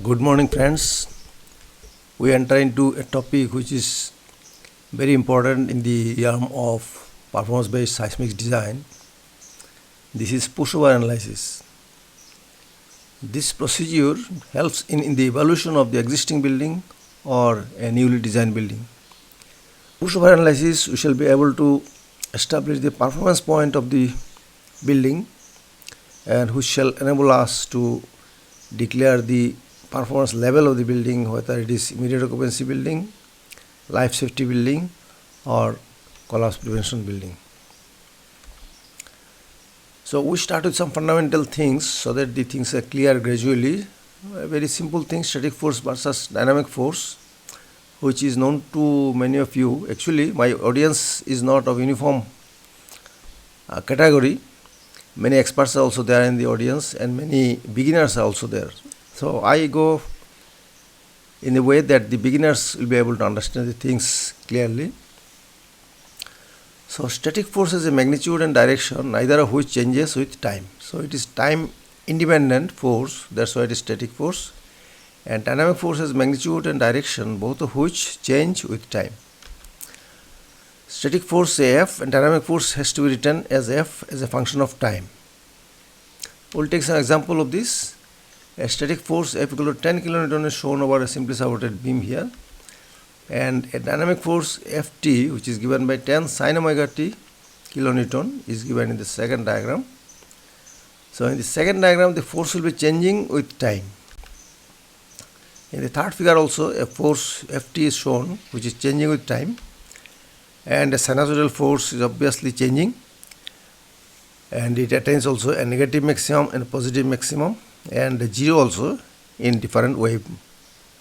Good morning, friends. We enter into a topic which is very important in the realm of performance-based seismic design. This is pushover analysis. This procedure helps in the evaluation of the existing building or a newly designed building. Pushover analysis, we shall be able to establish the performance point of the building, and which shall enable us to declare the performance level of the building, whether it is immediate occupancy building, life safety building, or collapse prevention building. So we start with some fundamental things so that the things are clear gradually. A very simple thing, static force versus dynamic force, which is known to many of you. Actually, my audience is not of uniform category. Many experts are also there in the audience, and many beginners are also there. So I go in a way that the beginners will be able to understand the things clearly. So static force has a magnitude and direction, neither of which changes with time. So it is time independent force, that's why it is static force. And dynamic force has magnitude and direction, both of which change with time. Static force F and dynamic force has to be written as F as a function of time. We'll take some example of this. A static force F equal to 10 kN is shown over a simply supported beam here, and a dynamic force Ft, which is given by 10 sin omega t kilonewton, is given in the second diagram. So in the second diagram, the force will be changing with time. In the third figure also, a force Ft is shown, which is changing with time, and a sinusoidal force is obviously changing, and it attains also a negative maximum and a positive maximum, and a zero also in different wave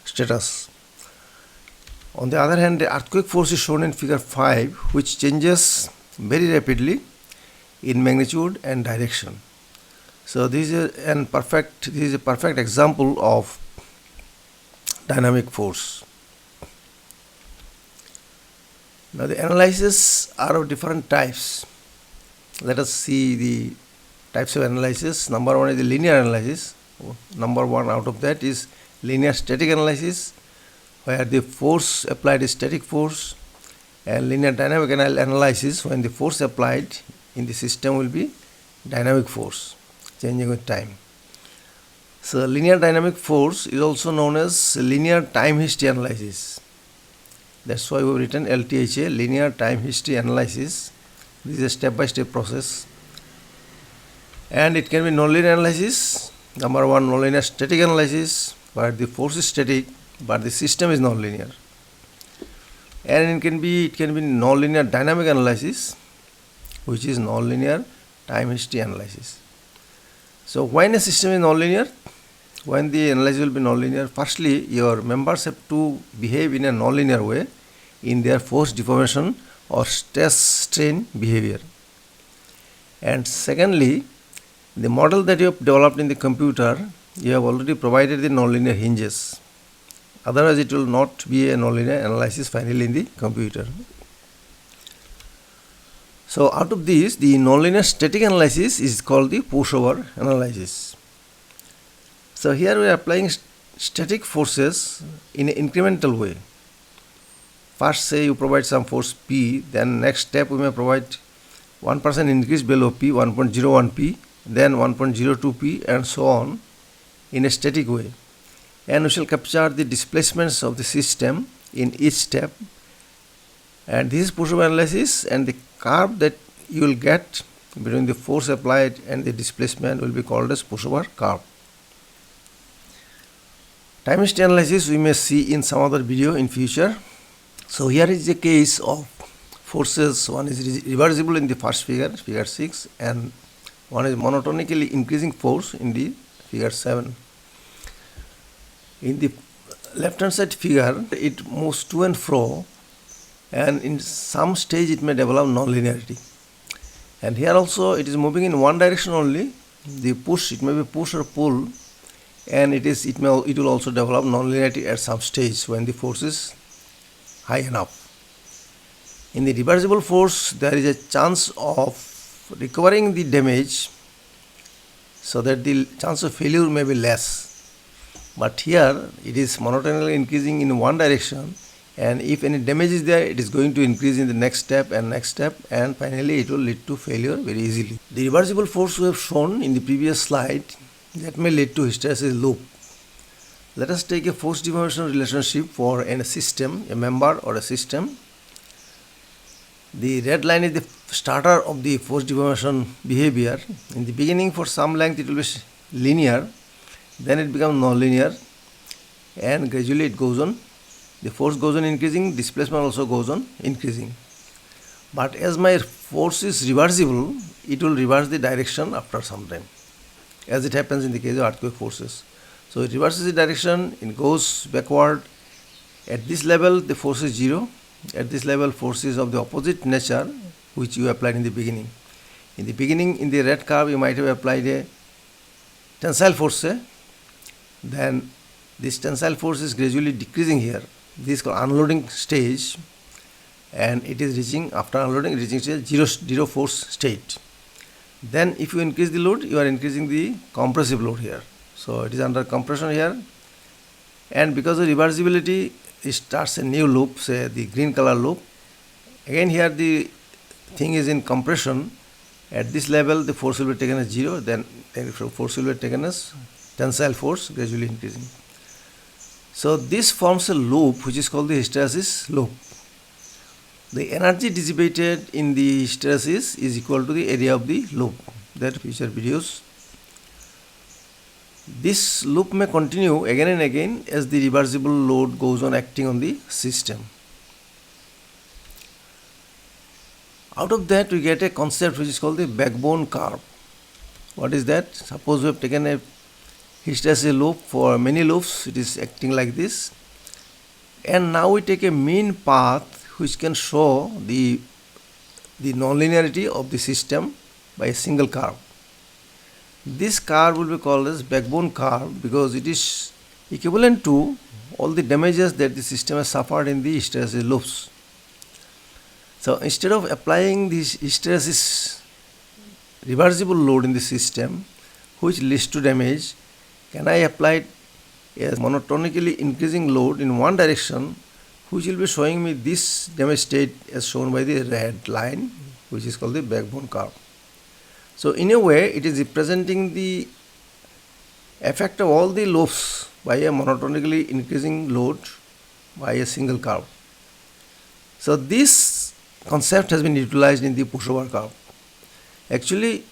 status. On the other hand, the earthquake force is shown in figure 5, which changes very rapidly in magnitude and direction. So this is a perfect example of dynamic force. Now the analyses are of different types. Let us see the types of analysis. Number one is the linear analysis. Number one out of that is linear static analysis, where the force applied is static force, and linear dynamic analysis, when the force applied in the system will be dynamic force, changing with time. So linear dynamic force is also known as linear time history analysis. That's why we have written LTHA, linear time history analysis. This is a step-by-step process. And it can be nonlinear analysis. Number one, nonlinear static analysis, where the force is static but the system is nonlinear. And it can be nonlinear dynamic analysis, which is nonlinear time history analysis. So when a system is nonlinear, when the analysis will be nonlinear, firstly your members have to behave in a nonlinear way in their force deformation or stress strain behavior. And secondly, the model that you have developed in the computer, you have already provided the nonlinear hinges. Otherwise, it will not be a nonlinear analysis finally in the computer. So out of this, the nonlinear static analysis is called the pushover analysis. So here we are applying static forces in an incremental way. First, say you provide some force P, then next step we may provide 1% increase below P, 1.01 P, then 1.02 P, and so on in a static way. And we shall capture the displacements of the system in each step. And this is pushover analysis, and the curve that you will get between the force applied and the displacement will be called as pushover curve. Time history analysis we may see in some other video in future. So here is a case of forces. One is reversible in the first figure, figure 6, and one is monotonically increasing force in the figure 7. In the left hand side figure, it moves to and fro, and in some stage it may develop nonlinearity. And here also it is moving in one direction only. The push, it may be push or pull, and it will also develop nonlinearity at some stage when the force is high enough. In the reversible force, there is a chance of recovering the damage so that the chance of failure may be less. But here it is monotonically increasing in one direction, and if any damage is there, it is going to increase in the next step, and finally it will lead to failure very easily. The reversible force we have shown in the previous slide, that may lead to hysteresis loop. Let us take a force deformation relationship for a system, a member or a system. The red line is the starter of the force deformation behavior. In the beginning, for some length it will be linear, then it becomes non-linear, and gradually it goes on. The force goes on increasing, displacement also goes on increasing. But as my force is reversible, it will reverse the direction after some time, as it happens in the case of earthquake forces. So it reverses the direction, it goes backward. At this level, the force is zero. At this level, force is of the opposite nature, which you applied in the beginning. In the beginning, in the red curve, you might have applied a tensile force. Then this tensile force is gradually decreasing here. This is called unloading stage, and it is reaching, after unloading, reaching zero force state. Then if you increase the load, you are increasing the compressive load here. So it is under compression here, and because of reversibility, it starts a new loop, say the green color loop. Again here the thing is in compression. At this level the force will be taken as zero, then force will be taken as tensile force, gradually increasing. So this forms a loop which is called the hysteresis loop. The energy dissipated in the hysteresis is equal to the area of the loop. That future videos. This loop may continue again and again as the reversible load goes on acting on the system. Out of that we get a concept which is called the backbone curve. What is that? Suppose we have taken a hysteresis loop for many loops, it is acting like this, and now we take a mean path which can show the nonlinearity of the system by a single curve. This curve will be called as backbone curve because it is equivalent to all the damages that the system has suffered in the hysteresis loops. So instead of applying this hysteresis reversible load in the system which leads to damage, can I apply a monotonically increasing load in one direction which will be showing me this damage state as shown by the red line, which is called the backbone curve. So in a way it is representing the effect of all the loops by a monotonically increasing load by a single curve. So this concept has been utilized in the pushover curve. Actually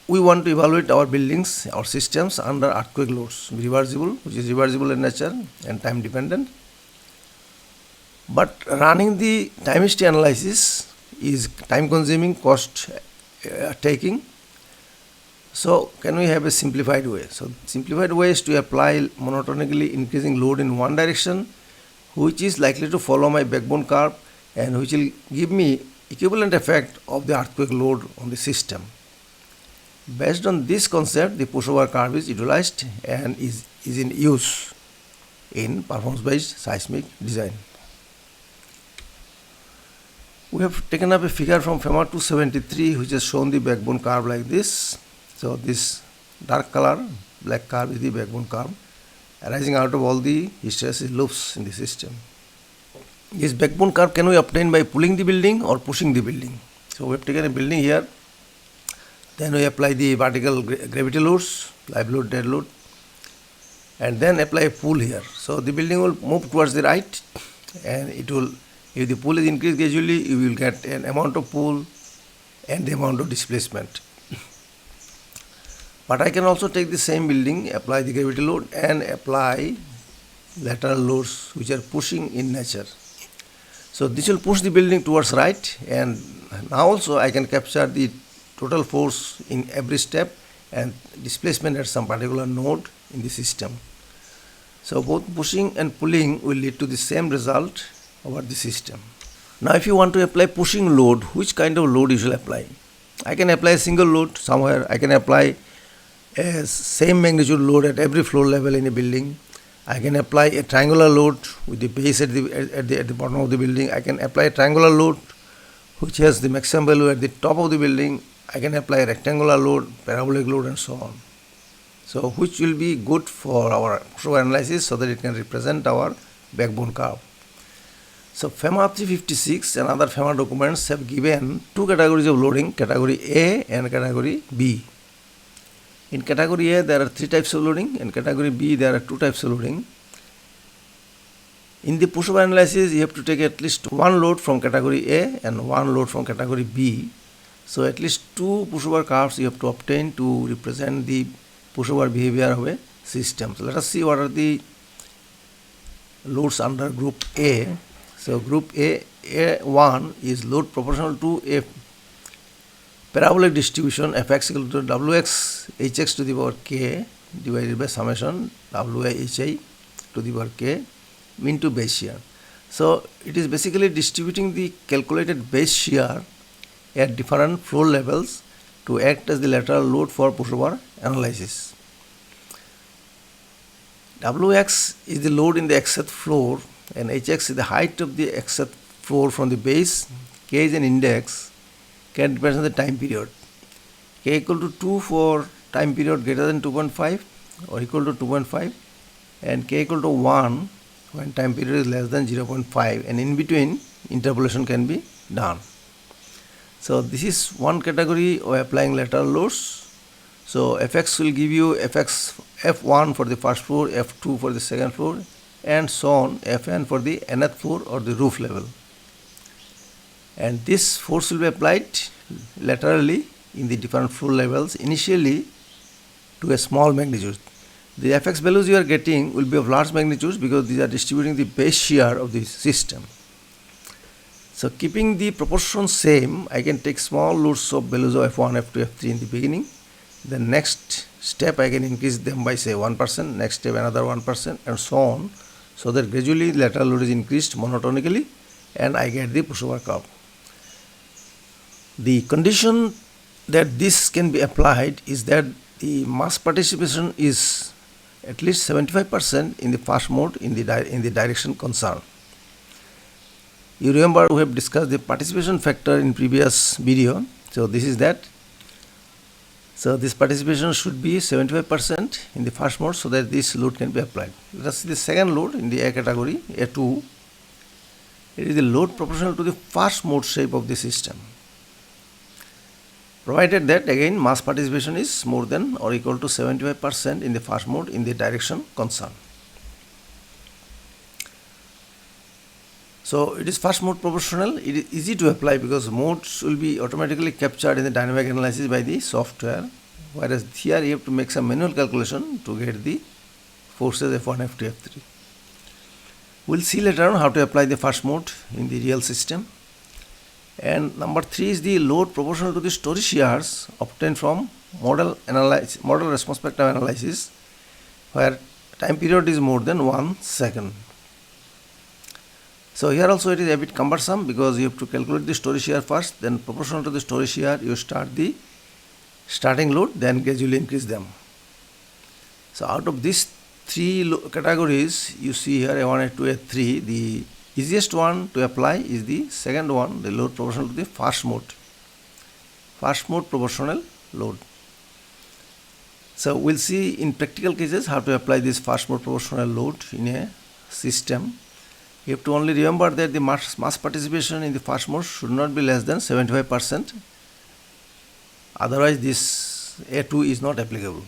we want to evaluate our buildings, our systems under earthquake loads, reversible, which is reversible in nature and time dependent. But running the time history analysis is time consuming, cost taking. So can we have a simplified way? So simplified way is to apply monotonically increasing load in one direction which is likely to follow my backbone curve and which will give me equivalent effect of the earthquake load on the system. Based on this concept, the pushover curve is utilized and is in use in performance-based seismic design. We have taken up a figure from FEMA 273 which has shown the backbone curve like this. So this dark color, black curve is the backbone curve arising out of all the hysteresis loops in the system. This backbone curve can we obtain by pulling the building or pushing the building. So we have taken a building here, then we apply the vertical gravity loads, live load, dead load, and then apply a pull here. So the building will move towards the right, and it will, if the pull is increased gradually, you will get an amount of pull and the amount of displacement. But I can also take the same building, apply the gravity load and apply lateral loads which are pushing in nature. So this will push the building towards right, and now also I can capture the total force in every step and displacement at some particular node in the system. So both pushing and pulling will lead to the same result over the system. Now if you want to apply pushing load, which kind of load you should apply? I can apply a single load somewhere. I can apply a same magnitude load at every floor level in a building. I can apply a triangular load with the base at the bottom of the building. I can apply a triangular load which has the maximum value at the top of the building. I can apply a rectangular load, parabolic load, and so on. So which will be good for our pushover analysis so that it can represent our backbone curve. So FEMA 356 and other FEMA documents have given two categories of loading, category A and category B. In category A there are 3 types of loading, in category B there are 2 types of loading. In the pushover analysis you have to take at least one load from category A and one load from category B. So at least 2 pushover curves you have to obtain to represent the pushover behavior of a system. So let us see what are the loads under group A. So group A1 is load proportional to a parabolic distribution fx equal to wx hx to the power k divided by summation wi hi to the power k into base shear. So it is basically distributing the calculated base shear at different floor levels to act as the lateral load for pushover analysis. Wx is the load in the xth floor and hx is the height of the xth floor from the base. K is an index, can represent the time period. K equal to 2 for time period greater than 2.5 or equal to 2.5 and K equal to 1 when time period is less than 0.5, and in between interpolation can be done. So this is one category of applying lateral loads. So Fx will give you F1 for the first floor, F2 for the second floor, and so on, Fn for the nth floor or the roof level. And this force will be applied laterally in the different floor levels initially to a small magnitude. The Fx values you are getting will be of large magnitudes because these are distributing the base shear of the system. So keeping the proportions same, I can take small loads of values of F1, F2, F3 in the beginning. The next step I can increase them by say 1%, next step another 1% and so on, so that gradually lateral load is increased monotonically and I get the pushover curve. The condition that this can be applied is that the mass participation is at least 75% in the first mode in the direction concerned. You remember we have discussed the participation factor in previous video. So this is that. So this participation should be 75% in the first mode so that this load can be applied. Let us see the second load in the A category, A2. It is the load proportional to the first mode shape of the system, provided that again mass participation is more than or equal to 75% in the first mode in the direction concerned. So it is first mode proportional. It is easy to apply because modes will be automatically captured in the dynamic analysis by the software, whereas here you have to make some manual calculation to get the forces F1, F2, F3. We'll see later on how to apply the first mode in the real system. And number 3 is the load proportional to the story shears obtained from model response spectrum analysis, where time period is more than 1 second. So here also it is a bit cumbersome because you have to calculate the story shear first, then proportional to the story shear you start the starting load, then gradually increase them. So out of these 3 categories you see here A1, A2, A3, the easiest one to apply is the second one, the load proportional to the first mode proportional load. So we'll see in practical cases how to apply this first mode proportional load in a system. You have to only remember that the mass participation in the first mode should not be less than 75%. Otherwise this A2 is not applicable.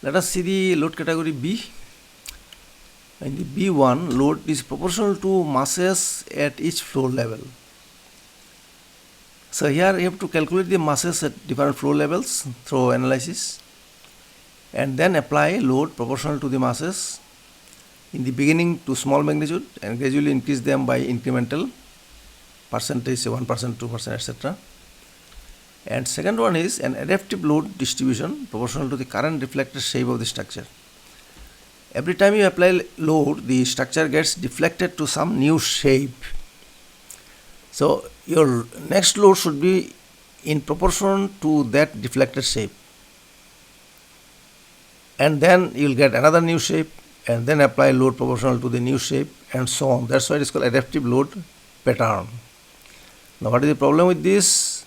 Let us see the load category B. In the B1, load is proportional to masses at each floor level. So here you have to calculate the masses at different floor levels through analysis and then apply load proportional to the masses in the beginning to small magnitude and gradually increase them by incremental percentage, 1%, 2%, etc. And second one is an adaptive load distribution proportional to the current reflected shape of the structure. Every time you apply load, the structure gets deflected to some new shape. So your next load should be in proportion to that deflected shape. And then you will get another new shape and then apply load proportional to the new shape and so on. That's why it is called adaptive load pattern. Now what is the problem with this?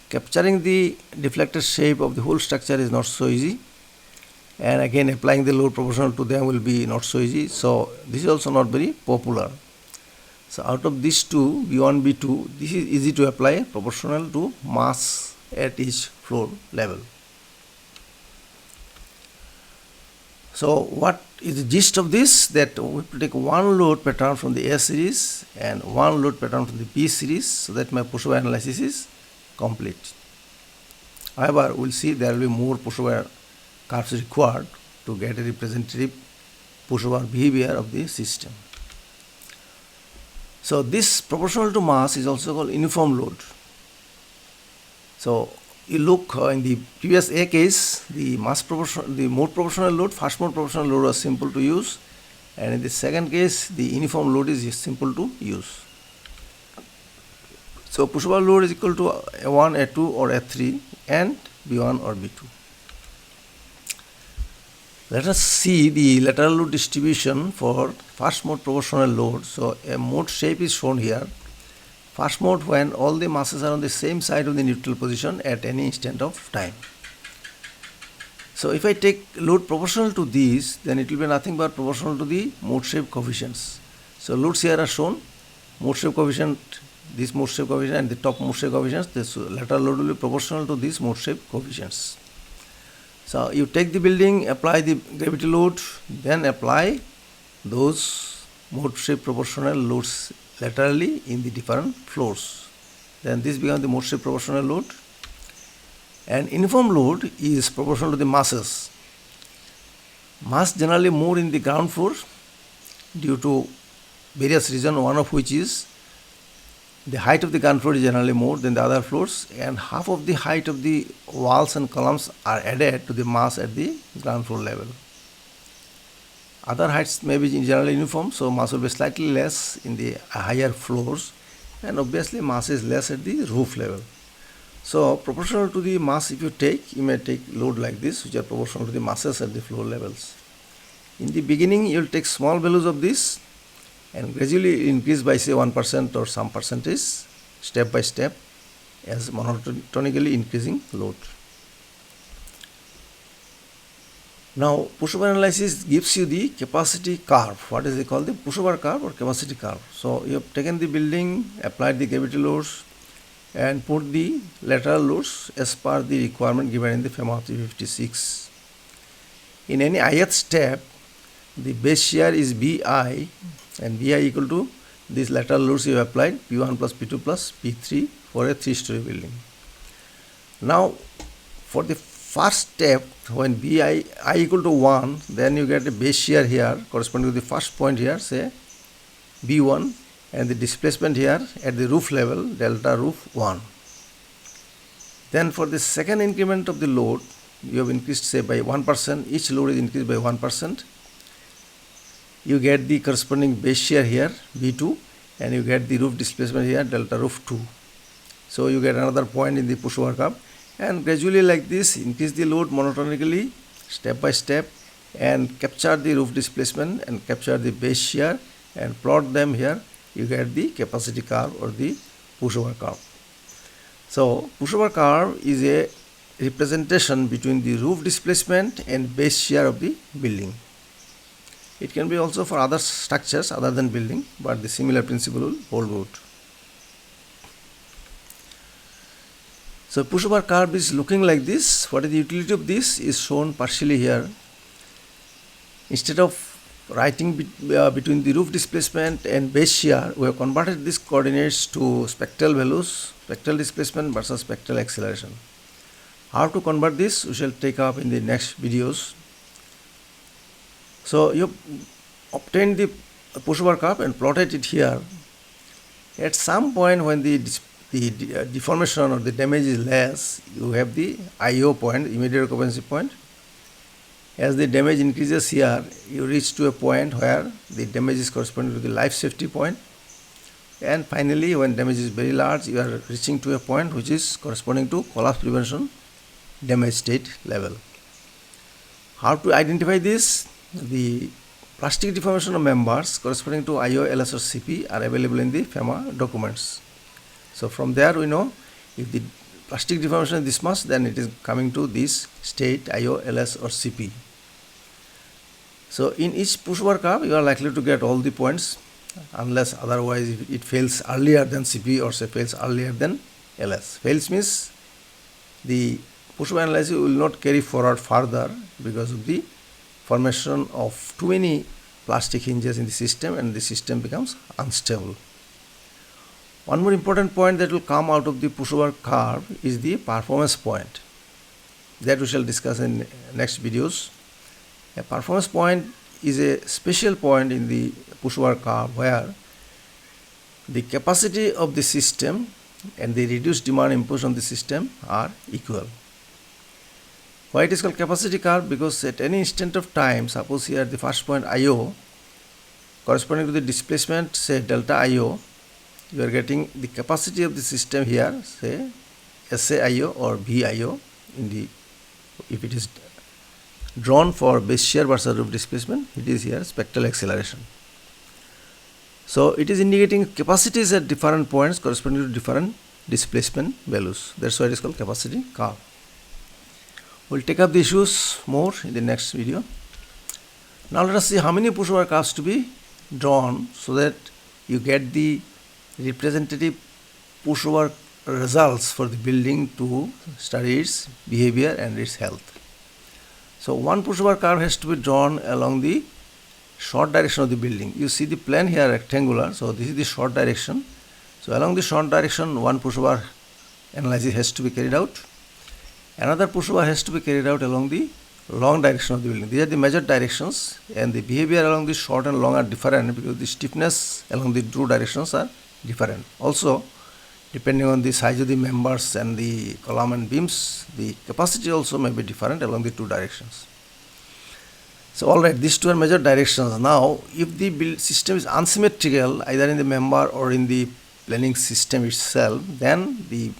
Capturing the deflected shape of the whole structure is not so easy. and again applying the load proportional to them will be not so easy. So this is also not very popular. So out of these two, B1, B2, this is easy to apply proportional to mass at each floor level. So what is the gist of this? That we will take one load pattern from the A series and one load pattern from the B series, so that my pushover analysis is complete. However, we'll see there will be more pushover curves required to get a representative pushover behavior of the system. So this proportional to mass is also called uniform load. So you look in the previous A case, the mode proportional load, first mode proportional load was simple to use, and in the second case, the uniform load is simple to use. So pushover load is equal to A1, A2 or A3 and B1 or B2. Let us see the lateral load distribution for first mode proportional load. So a mode shape is shown here. First mode when all the masses are on the same side of the neutral position at any instant of time. So if I take load proportional to these, then it will be nothing but proportional to the mode shape coefficients. So loads here are shown, mode shape coefficient, this mode shape coefficient and the top mode shape coefficients. This lateral load will be proportional to these mode shape coefficients. So you take the building, apply the gravity load, then apply those mode shape proportional loads laterally in the different floors. Then this becomes the mode shape proportional load. And uniform load is proportional to the masses. Mass generally more in the ground floor due to various reasons, one of which is the height of the ground floor is generally more than the other floors, and half of the height of the walls and columns are added to the mass at the ground floor level. Other heights may be generally uniform, so mass will be slightly less in the higher floors, and obviously mass is less at the roof level. So proportional to the mass, if you take, you may take load like this, which are proportional to the masses at the floor levels. In the beginning, you will take small values of this and gradually increase by say 1% or some percentage, step by step, as monotonically increasing load. Now pushover analysis gives you the capacity curve. What is it called? The pushover curve or capacity curve. So you have taken the building, applied the gravity loads and put the lateral loads as per the requirement given in the FEMA 356. In any ith step, the base shear is Bi, and Bi equal to these lateral loads you have applied, P1 plus P2 plus P3 for a 3-story building. Now for the first step, when Bi equal to 1, then you get a base shear here corresponding to the first point here, say B1, and the displacement here at the roof level, delta roof 1. Then for the second increment of the load, you have increased say by 1%, each load is increased by 1%. You get the corresponding base shear here, B2, and you get the roof displacement here, delta roof 2. So you get another point in the pushover curve, and gradually like this, increase the load monotonically, step by step, and capture the roof displacement and capture the base shear and plot them here. You get the capacity curve or the pushover curve. So pushover curve is a representation between the roof displacement and base shear of the building. It can be also for other structures other than building, but the similar principle will hold good. So pushover curve is looking like this. What is the utility of this is shown partially here. Instead of writing between the roof displacement and base shear, we have converted these coordinates to spectral values, spectral displacement versus spectral acceleration. How to convert this we shall take up in the next videos. So you obtained the pushover curve and plotted it here. At some point when the deformation or the damage is less, you have the IO point, immediate occupancy point. As the damage increases here, you reach to a point where the damage is corresponding to the life safety point. And finally, when damage is very large, you are reaching to a point which is corresponding to collapse prevention damage state level. How to identify this? The plastic deformation of members corresponding to IO, LS or CP are available in the FEMA documents. So from there we know if the plastic deformation is this much, then it is coming to this state IO, LS or CP. So in each pushover curve, you are likely to get all the points, unless otherwise if it fails earlier than CP or say fails earlier than LS. Fails means the pushover analysis will not carry forward further because of the formation of too many plastic hinges in the system, and the system becomes unstable. One more important point that will come out of the pushover curve is the performance point, that we shall discuss in next videos. A performance point is a special point in the pushover curve where the capacity of the system and the reduced demand imposed on the system are equal. Why it is called capacity curve? Because at any instant of time, suppose here the first point IO corresponding to the displacement, say delta IO, you are getting the capacity of the system here, say SAIO or VIO in the, if it is drawn for base shear versus roof displacement, it is here spectral acceleration. So it is indicating capacities at different points corresponding to different displacement values. That's why it is called capacity curve. We'll take up the issues more in the next video. Now let us see how many pushover curves to be drawn so that you get the representative pushover results for the building to study its behavior and its health. So one pushover curve has to be drawn along the short direction of the building. You see the plane here rectangular, so this is the short direction. So along the short direction, one pushover analysis has to be carried out. Another pushover has to be carried out along the long direction of the building. These are the major directions, and the behavior along the short and long are different because the stiffness along the two directions are different. Also, depending on the size of the members and the column and beams, the capacity also may be different along the two directions. So alright, these two are major directions. Now, if the system is unsymmetrical either in the member or in the planning system itself, then the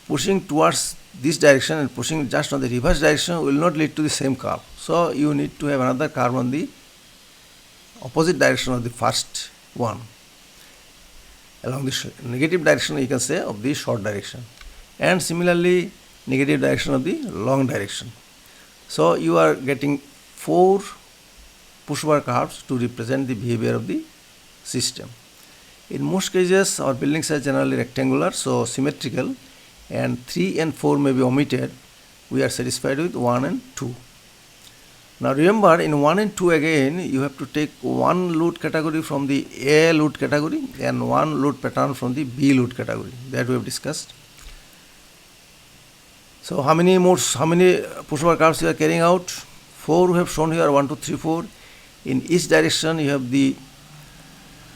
pushing towards this direction and pushing just on the reverse direction will not lead to the same curve. So you need to have another curve on the opposite direction of the first one. Along the negative direction, you can say, of the short direction, and similarly negative direction of the long direction. So you are getting 4 pushover curves to represent the behavior of the system. In most cases, our buildings are generally rectangular, so symmetrical, and 3 and 4 may be omitted. We are satisfied with 1 and 2. Now remember, in 1 and 2 again, you have to take one load category from the A load category and one load pattern from the B load category. That we have discussed. So how many pushover curves you are carrying out? 4 we have shown here, 1, 2, 3, 4. In each direction you have the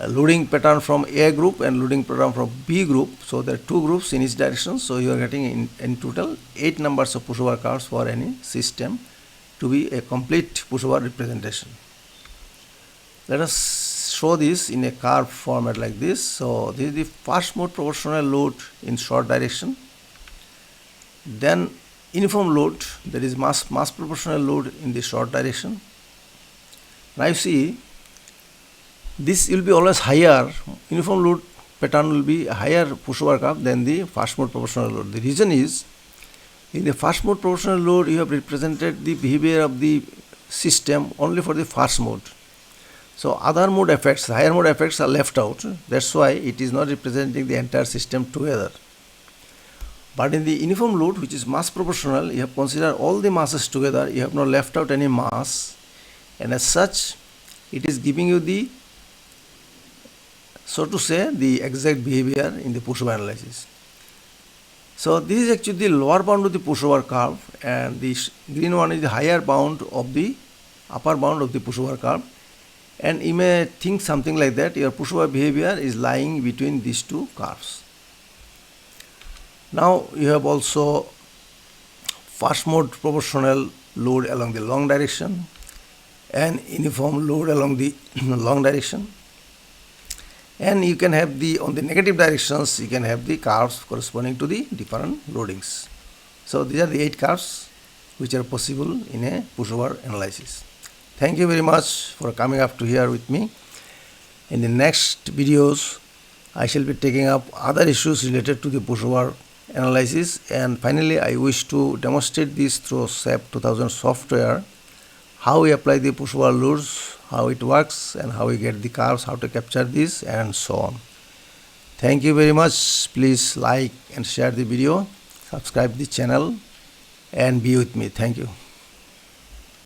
loading pattern from A group and loading pattern from B group. So there are 2 groups in each direction. So you are getting in total 8 numbers of pushover curves for any system to be a complete pushover representation. Let us show this in a curve format like this. So this is the first mode proportional load in short direction. Then uniform load, that is mass proportional load in the short direction. Now you see, this will be always higher. Uniform load pattern will be a higher pushover curve than the first mode proportional load. The reason is, in the first mode proportional load, you have represented the behavior of the system only for the first mode. So other mode effects, higher mode effects are left out. That's why it is not representing the entire system together. But in the uniform load, which is mass proportional, you have considered all the masses together. You have not left out any mass, and as such, it is giving you the, so to say, the exact behavior in the pushover analysis. So this is actually the lower bound of the pushover curve, and the green one is the higher bound of the upper bound of the pushover curve. And you may think something like that, your pushover behavior is lying between these two curves. Now you have also first mode proportional load along the long direction and uniform load along the long direction. And you can have the, on the negative directions, you can have the curves corresponding to the different loadings. So these are the 8 curves which are possible in a pushover analysis. Thank you very much for coming up to here with me. In the next videos, I shall be taking up other issues related to the pushover analysis, and finally I wish to demonstrate this through SAP 2000 software, how we apply the pushover loads, how it works, and how we get the curves, how to capture this, and so on. Thank you very much. Please like and share the video, subscribe the channel, and be with me. Thank you.